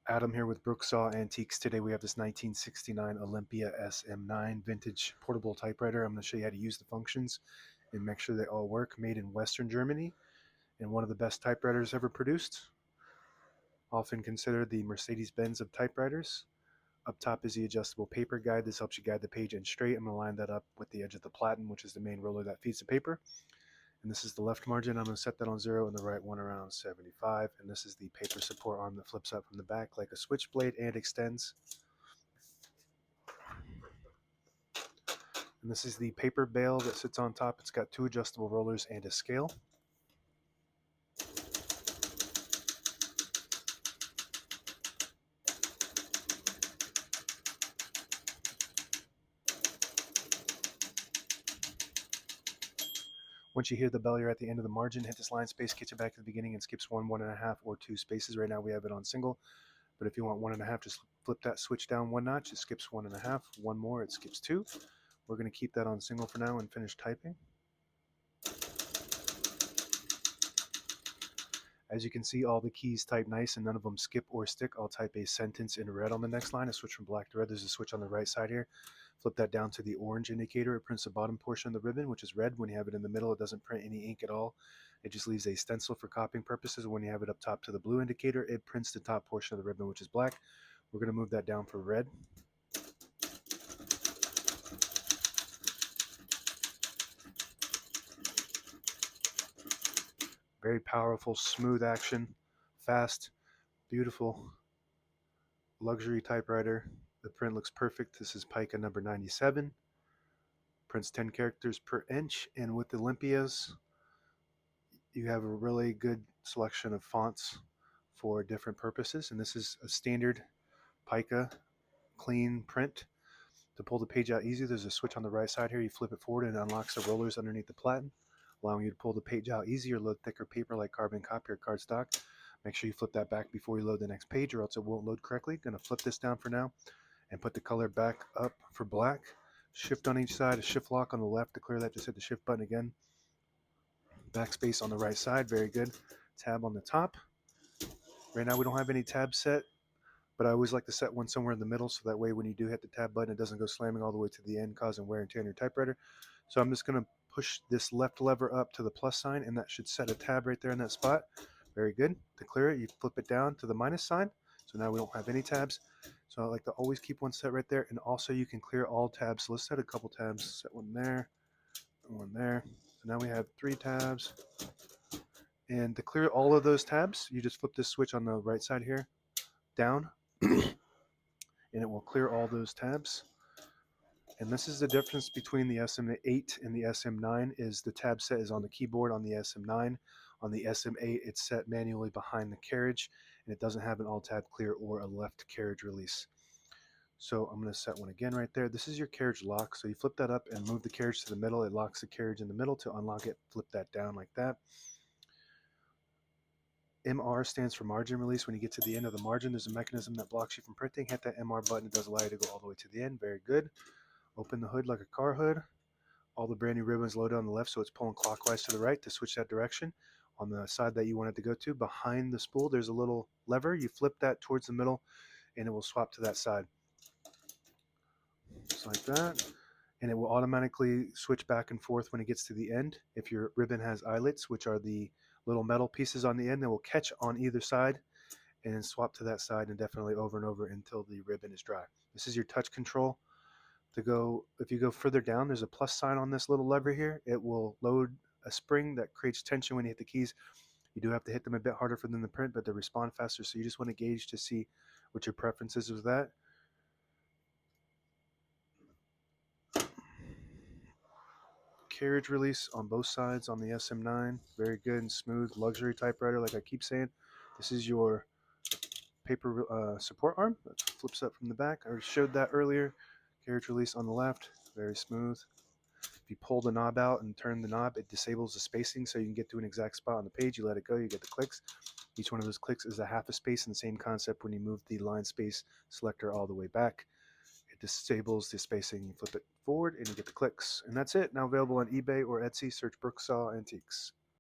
Adam here with Brooksaw Antiques. Today we have this 1969 Olympia SM9 vintage portable typewriter. I'm going to show you how to use the functions and make sure they all work. Made in Western Germany and one of the best typewriters ever produced. Often considered the Mercedes-Benz of typewriters. Up top is the adjustable paper guide. This helps you guide the page in straight. I'm going to line that up with the edge of the platen, which is the main roller that feeds the paper. And this is the left margin. I'm going to set that on 0 and the right one around 75. And this is the paper support arm that flips up from the back like a switchblade and extends. And this is the paper bale that sits on top. It's got 2 adjustable rollers and a scale. Once you hear the bell, you're at the end of the margin. Hit this line space, gets you back to the beginning, and skips 1, 1.5, or 2 spaces. Right now we have it on single, but if you want 1.5, just flip that switch down 1 notch. It skips 1.5. 1 more, it skips 2. We're going to keep that on single for now and finish typing. As you can see, all the keys type nice and none of them skip or stick. I'll type a sentence in red on the next line. I switch from black to red. There's a switch on the right side here. Flip that down to the orange indicator. It prints the bottom portion of the ribbon, which is red. When you have it in the middle, it doesn't print any ink at all. It just leaves a stencil for copying purposes. When you have it up top to the blue indicator, it prints the top portion of the ribbon, which is black. We're going to move that down for red. Very powerful, smooth action, fast, beautiful, luxury typewriter. The print looks perfect. This is Pica number 97. Prints 10 characters per inch, and with the Olympias, you have a really good selection of fonts for different purposes. And this is a standard Pica clean print. To pull the page out easy, there's a switch on the right side here. You flip it forward and it unlocks the rollers underneath the platen, allowing you to pull the page out easier, load thicker paper like carbon copy or cardstock. Make sure you flip that back before you load the next page or else it won't load correctly. Going to flip this down for now and put the color back up for black. Shift on each side, a shift lock on the left. To clear that, just hit the shift button again. Backspace on the right side, very good. Tab on the top. Right now we don't have any tabs set, but I always like to set one somewhere in the middle so that way when you do hit the tab button, it doesn't go slamming all the way to the end, causing wear and tear on your typewriter. So I'm just going to push this left lever up to the plus sign, and that should set a tab right there in that spot. Very good. To clear it, you flip it down to the minus sign. So now we don't have any tabs. So I like to always keep one set right there, and also you can clear all tabs. So let's set a couple tabs. Set one there, one there. So now we have 3 tabs. And to clear all of those tabs, you just flip this switch on the right side here, down, and it will clear all those tabs. And this is the difference between the SM8 and the SM9 is the tab set is on the keyboard on the SM9. On the SM8, it's set manually behind the carriage, and it doesn't have an alt-tab clear or a left carriage release. So I'm going to set one again right there. This is your carriage lock. So you flip that up and move the carriage to the middle. It locks the carriage in the middle. To unlock it, flip that down like that. MR stands for margin release. When you get to the end of the margin, there's a mechanism that blocks you from printing. Hit that MR button. It does allow you to go all the way to the end. Very good. Open the hood like a car hood. All the brand new ribbons loaded on the left, so it's pulling clockwise to the right to switch that direction. On the side that you want it to go to, behind the spool, there's a little lever. You flip that towards the middle, and it will swap to that side. Just like that. And it will automatically switch back and forth when it gets to the end. If your ribbon has eyelets, which are the little metal pieces on the end, they will catch on either side and swap to that side indefinitely over and over until the ribbon is dry. This is your touch control. If you go further down, there's a plus sign on this little lever here. It will load a spring that creates tension when you hit the keys. You do have to hit them a bit harder for them to print, but they respond faster. So you just want to gauge to see what your preference is with that. Carriage release on both sides on the SM9. Very good and smooth luxury typewriter, like I keep saying. This is your paper support arm that flips up from the back. I showed that earlier. Carriage release on the left, very smooth. If you pull the knob out and turn the knob, it disables the spacing so you can get to an exact spot on the page. You let it go, you get the clicks. Each one of those clicks is a half a space, and the same concept when you move the line space selector all the way back. It disables the spacing. You flip it forward and you get the clicks. And that's it. Now available on eBay or Etsy. Search Brooksaw Antiques.